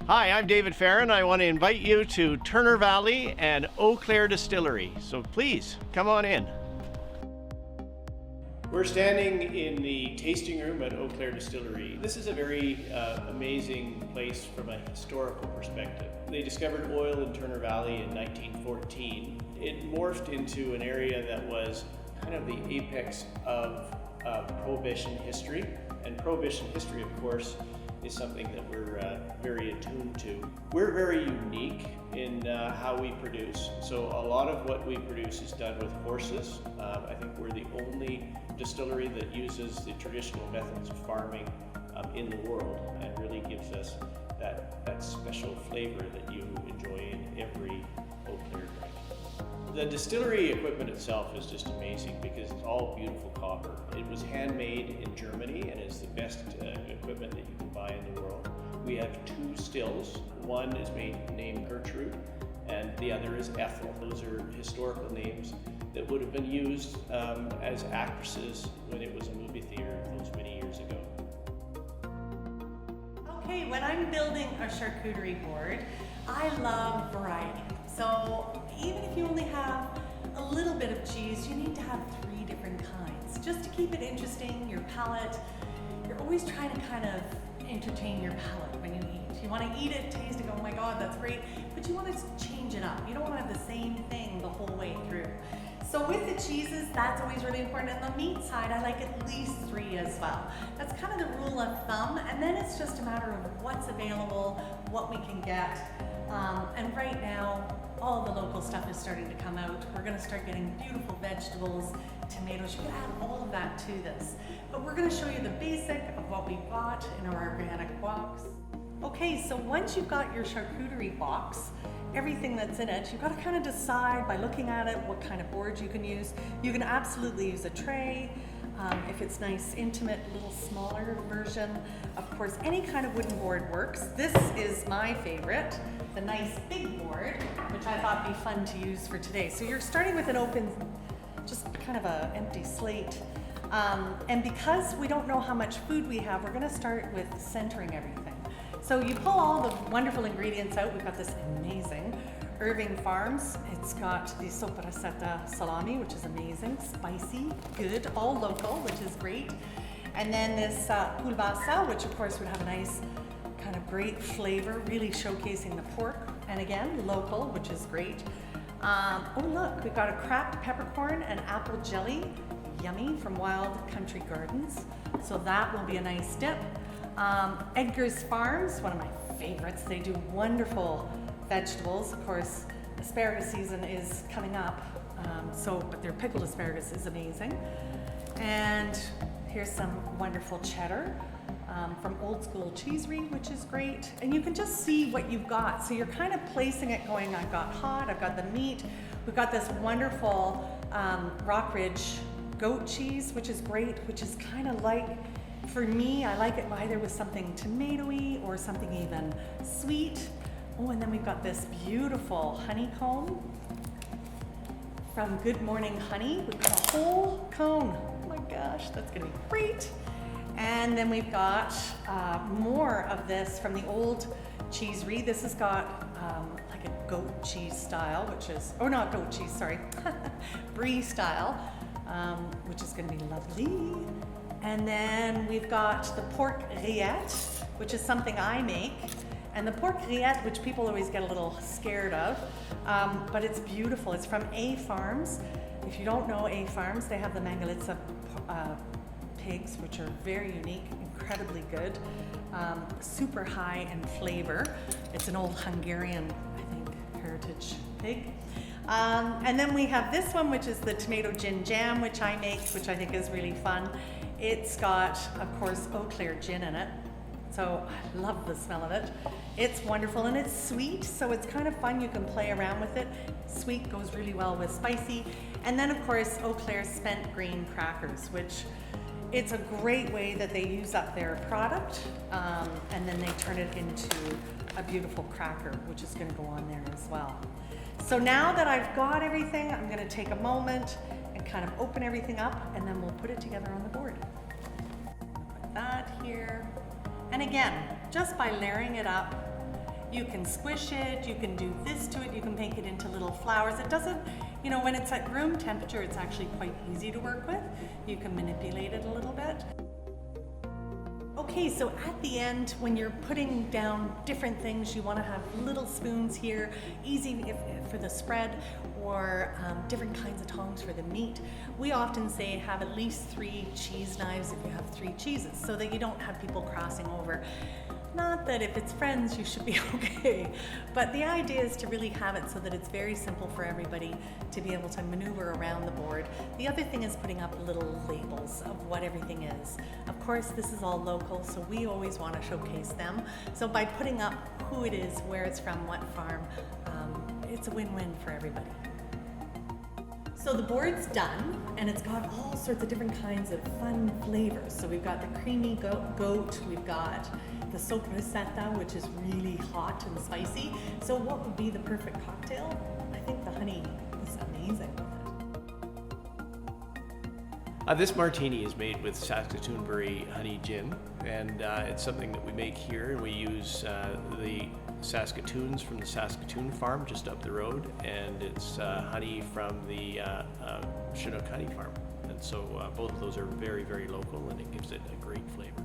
Hi, I'm David Farron. I want to invite you to Turner Valley and Eau Claire Distillery. So please, come on in. We're standing in the tasting room at Eau Claire Distillery. This is a very amazing place from a historical perspective. They discovered oil in Turner Valley in 1914. It morphed into an area that was kind of the apex of Prohibition history. And Prohibition history, of course, is something that we're very attuned to. We're very unique in how we produce. So a lot of what we produce is done with horses. I think we're the only distillery that uses the traditional methods of farming in the world, and really gives us that special flavor that you enjoy in every Eau Claire drink. The distillery equipment itself is just amazing because it's all beautiful copper. It was handmade in Germany and is the best equipment that you can buy in the world. We have two stills. One is named Gertrude and the other is Ethel. Those are historical names that would have been used as actresses when it was a movie theater those many years ago. Okay, when I'm building a charcuterie board, I love variety. So even if you only have a little bit of cheese, you need to have 3 different kinds. Just to keep it interesting, your palate, you're always trying to kind of entertain your palate when you eat. You want to eat it, taste it, go, oh my God, that's great, but you want to change it up. You don't want to have the same thing the whole way through. So with the cheeses, that's always really important. And the meat side, I like at least 3 as well. That's kind of the rule of thumb. And then it's just a matter of what's available, what we can get. And right now, all the local stuff is starting to come out. We're gonna start getting beautiful vegetables, tomatoes. You can add all of that to this. But we're gonna show you the basic of what we've got in our organic box. Okay, so once you've got your charcuterie box, everything that's in it, you've got to kind of decide by looking at it what kind of board you can use. You can absolutely use a tray. If it's nice, intimate, little smaller version. Of course, any kind of wooden board works. This is my favorite, the nice big board, which I thought would be fun to use for today. So you're starting with an open, just kind of an empty slate. And because we don't know how much food we have, we're gonna start with centering everything. So you pull all the wonderful ingredients out. We've got this amazing Irving Farms. It's got the soppressata salami, which is amazing, spicy, good, all local, which is great. And then this pulbasa, which of course would have a nice kind of great flavor, really showcasing the pork. And again, local, which is great. Oh look, we've got a cracked peppercorn and apple jelly, yummy, from Wild Country Gardens. So that will be a nice dip. Edgar's Farms, one of my favorites. They do wonderful vegetables. Of course, asparagus season is coming up, but their pickled asparagus is amazing. And here's some wonderful cheddar from Old School Cheesery, which is great. And you can just see what you've got. So you're kind of placing it going, I've got hot, I've got the meat. We've got this wonderful Rockridge goat cheese, which is great, which is kind of like, for me, I like it either with something tomatoey or something even sweet. Oh, and then we've got this beautiful honeycomb from Good Morning Honey. We've got a whole cone. Oh my gosh, that's gonna be great. And then we've got more of this from the Old Cheesery. This has got like a goat cheese style, which is, oh, not goat cheese, sorry, brie style, which is gonna be lovely. And then we've got the pork rillette, which is something I make. And the pork rillette, which people always get a little scared of, but it's beautiful. It's from A Farms. If you don't know A Farms, they have the Mangalitsa pigs, which are very unique, incredibly good, super high in flavor. It's an old Hungarian, I think, heritage pig. And then we have this one, which is the tomato gin jam, which I make, which I think is really fun. It's got, of course, Eau Claire gin in it. So I love the smell of it. It's wonderful and it's sweet, so it's kind of fun. You can play around with it. Sweet goes really well with spicy. And then of course, Eau Claire spent green crackers, which it's a great way that they use up their product, and then they turn it into a beautiful cracker, which is gonna go on there as well. So now that I've got everything, I'm gonna take a moment and kind of open everything up, and then we'll put it together on the board. Put that here. And again, just by layering it up, You can squish it, you can do this to it, you can make it into little flowers. It doesn't, you know, when it's at room temperature, it's actually quite easy to work with. You can manipulate it a little bit. Okay, so at the end, when you're putting down different things, you want to have little spoons here, easy for the spread, or different kinds of tongs for the meat. We often say have at least 3 cheese knives if you have 3 cheeses, so that you don't have people crossing over. Not that if it's friends you should be okay, but the idea is to really have it so that it's very simple for everybody to be able to maneuver around the board. The other thing is putting up little labels of what everything is. Of course, this is all local, so we always want to showcase them. So by putting up who it is, where it's from, what farm, it's a win-win for everybody. So the board's done, and it's got all sorts of different kinds of fun flavors. So we've got the creamy goat, we've got the soppressata, which is really hot and spicy. So what would be the perfect cocktail? I think the honey is amazing with it. This martini is made with Saskatoonberry honey gin, and it's something that we make here, and we use the Saskatoons from the Saskatoon farm just up the road, and it's honey from the Chinook honey farm. And so both of those are very, very local, and it gives it a great flavor.